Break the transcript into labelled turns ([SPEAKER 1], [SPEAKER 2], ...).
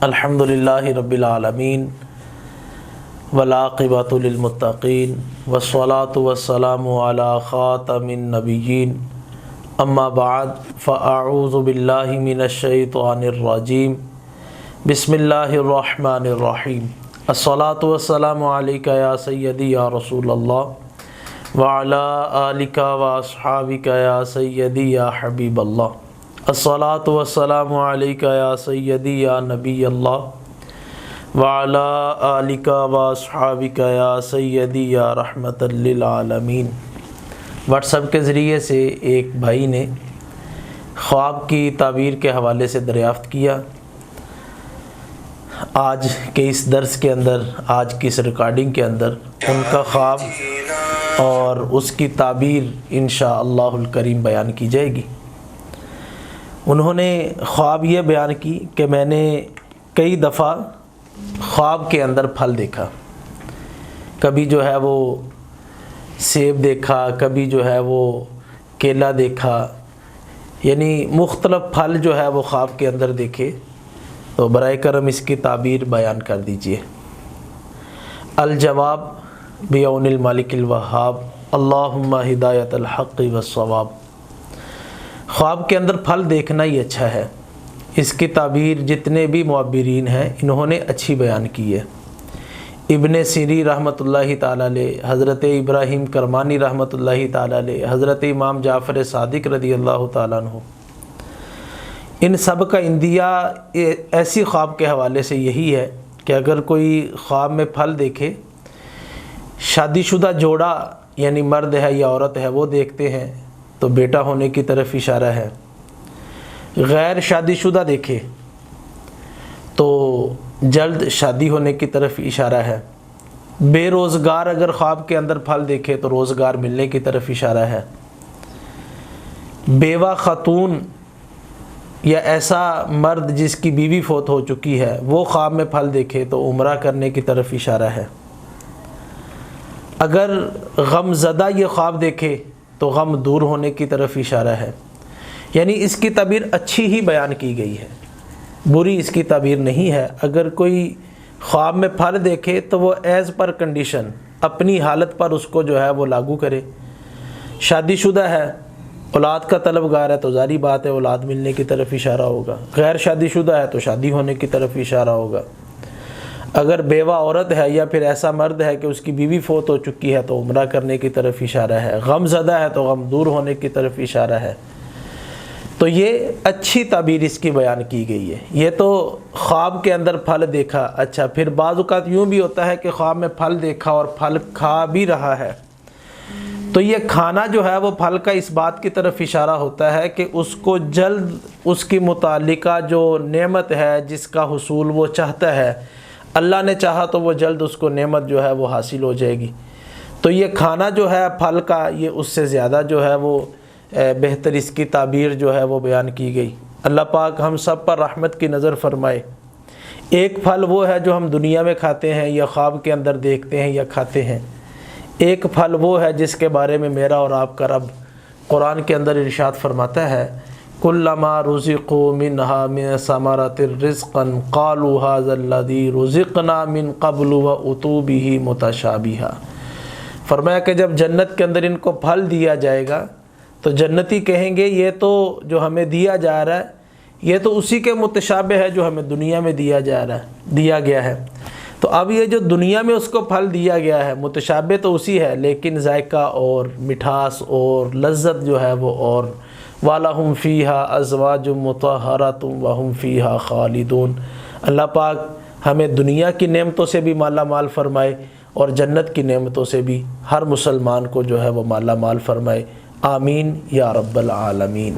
[SPEAKER 1] الحمدللہ رب العالمین والعاقبۃ للمتقین والصلاۃ والسلام علی خاتم النبیین اما بعد فاعوذ باللہ من الشیطان الرجیم بسم اللہ الرحمن الرحیم الصلاۃ والسلام علیک یا سیدی یا رسول اللہ وعلی آلک واصحابک یا سیدی یا حبیب اللہ الصلاۃ والسلام علیک یا سیدی یا نبی اللہ وعلی آلک واصحابک یا سیدی یا رحمت للعالمین۔ واٹس ایپ کے ذریعے سے ایک بھائی نے خواب کی تعبیر کے حوالے سے دریافت کیا۔ آج کے اس درس کے اندر، آج کی اس ریکارڈنگ کے اندر ان کا خواب اور اس کی تعبیر انشاءاللہ الکریم بیان کی جائے گی۔ انہوں نے خواب یہ بیان کی کہ میں نے کئی دفعہ خواب کے اندر پھل دیکھا، کبھی جو ہے وہ سیب دیکھا، کبھی جو ہے وہ کیلا دیکھا، یعنی مختلف پھل جو ہے وہ خواب کے اندر دیکھے، تو برائے کرم اس کی تعبیر بیان کر دیجئے۔ الجواب بعون المالک الوہاب، اللہم ہدایت الحق والصواب۔ خواب کے اندر پھل دیکھنا ہی اچھا ہے، اس کی تعبیر جتنے بھی معبرین ہیں انہوں نے اچھی بیان کی ہے۔ ابن سیری رحمۃ اللہ تعالیٰ علیہ، حضرت ابراہیم کرمانی رحمۃ اللہ تعالیٰ علیہ، حضرت امام جعفر صادق رضی اللہ تعالیٰ عنہ، ان سب کا اندیا ایسی خواب کے حوالے سے یہی ہے کہ اگر کوئی خواب میں پھل دیکھے، شادی شدہ جوڑا یعنی مرد ہے یا عورت ہے وہ دیکھتے ہیں تو بیٹا ہونے کی طرف اشارہ ہے، غیر شادی شدہ دیکھے تو جلد شادی ہونے کی طرف اشارہ ہے، بے روزگار اگر خواب کے اندر پھل دیکھے تو روزگار ملنے کی طرف اشارہ ہے، بیوہ خاتون یا ایسا مرد جس کی بیوی فوت ہو چکی ہے وہ خواب میں پھل دیکھے تو عمرہ کرنے کی طرف اشارہ ہے۔ اگر غم زدہ یہ خواب دیکھے تو غم دور ہونے کی طرف اشارہ ہے، یعنی اس کی تعبیر اچھی ہی بیان کی گئی ہے، بری اس کی تعبیر نہیں ہے۔ اگر کوئی خواب میں پھل دیکھے تو وہ ایز پر کنڈیشن اپنی حالت پر اس کو جو ہے وہ لاگو کرے۔ شادی شدہ ہے، اولاد کا طلبگار ہے تو ظاہری بات ہے اولاد ملنے کی طرف اشارہ ہوگا، غیر شادی شدہ ہے تو شادی ہونے کی طرف اشارہ ہوگا۔ اگر بیوہ عورت ہے یا پھر ایسا مرد ہے کہ اس کی بیوی فوت ہو چکی ہے تو عمرہ کرنے کی طرف اشارہ ہے، غم زدہ ہے تو غم دور ہونے کی طرف اشارہ ہے۔ تو یہ اچھی تعبیر اس کی بیان کی گئی ہے۔ یہ تو خواب کے اندر پھل دیکھا، اچھا پھر بعض اوقات یوں بھی ہوتا ہے کہ خواب میں پھل دیکھا اور پھل کھا بھی رہا ہے، تو یہ کھانا جو ہے وہ پھل کا اس بات کی طرف اشارہ ہوتا ہے کہ اس کو جلد اس کی متعلقہ جو نعمت ہے جس کا حصول وہ چاہتا ہے، اللہ نے چاہا تو وہ جلد اس کو نعمت جو ہے وہ حاصل ہو جائے گی۔ تو یہ کھانا جو ہے پھل کا، یہ اس سے زیادہ جو ہے وہ بہتر اس کی تعبیر جو ہے وہ بیان کی گئی۔ اللہ پاک ہم سب پر رحمت کی نظر فرمائے۔ ایک پھل وہ ہے جو ہم دنیا میں کھاتے ہیں یا خواب کے اندر دیکھتے ہیں یا کھاتے ہیں، ایک پھل وہ ہے جس کے بارے میں میرا اور آپ کا رب قرآن کے اندر ارشاد فرماتا ہے، کلما رزقوا منها من ثمرات رزقا قالوا هذا الذي رزقنا من قبل واتوا به متشابها۔ فرمایا کہ جب جنت کے اندر ان کو پھل دیا جائے گا تو جنتی کہیں گے یہ تو جو ہمیں دیا جا رہا ہے یہ تو اسی کے متشابہ ہے جو ہمیں دنیا میں دیا گیا ہے۔ تو اب یہ جو دنیا میں اس کو پھل دیا گیا ہے متشابہ تو اسی ہے، لیکن ذائقہ اور مٹھاس اور لذت جو ہے وہ اور وَلَهُمْ فِيهَا أَزْوَاجٌ مُطَهَّرَةٌ وَهُمْ فِيهَا خَالِدُونَ۔ اللہ پاک ہمیں دنیا کی نعمتوں سے بھی مالا مال فرمائے اور جنت کی نعمتوں سے بھی ہر مسلمان کو جو ہے وہ مالا مال فرمائے، آمین یا رب العالمین۔